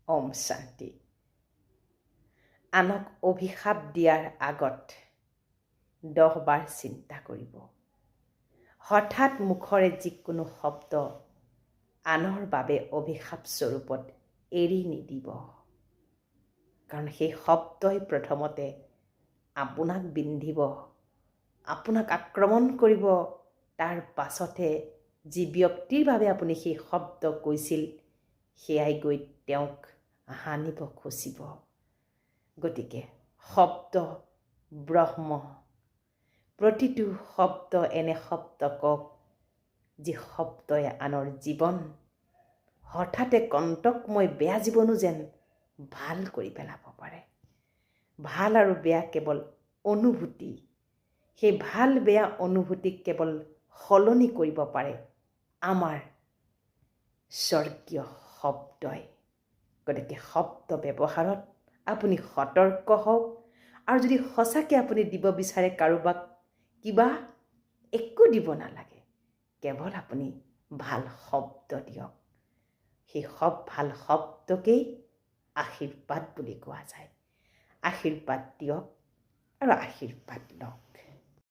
ওম শান্তি। আনক অভিশাপ দিয়াৰ আগত 10 বাৰ চিন্তা কৰিব। হঠাৎ মুখৰে যিকোনো শব্দ আনৰ বাবে অভিশাপ স্বৰূপত এৰি নিদিব, কাৰণ সেই শব্দই প্ৰথমতে আপোনাক বিন্ধিব, আপোনাক আক্ৰমণ কৰিব। তাৰ পাছতহে যি ব্যক্তিৰ বাবে আপুনি সেই শব্দ কৈছিল সেয়াই গৈ তেওঁক হানিব খুচিব। গতিকে শব্দ ব্ৰহ্ম। প্ৰতিটো শব্দ এনে শব্দ কওক যি শব্দই আনৰ জীৱন, হঠাতে কণ্টকময় বেয়া জীৱনো যেন ভাল কৰি পেলাব পাৰে। ভাল আৰু বেয়া কেৱল অনুভূতি। সেই ভাল বেয়া অনুভূতিক কেৱল সলনি কৰিব পাৰে আমাৰ স্বৰ্গীয় শব্দই। গতিকে শব্দ ব্যৱহাৰত আপুনি সতৰ্ক হওক। আৰু যদি সঁচাকৈ আপুনি দিব বিচাৰে কাৰোবাক কিবা, একো দিব নালাগে, কেৱল আপুনি ভাল শব্দ দিয়ক। সেই ভাল শব্দকেই আশীৰ্বাদ বুলি কোৱা যায়। আশীৰ্বাদ দিয়ক আৰু আশীৰ্বাদ লওক।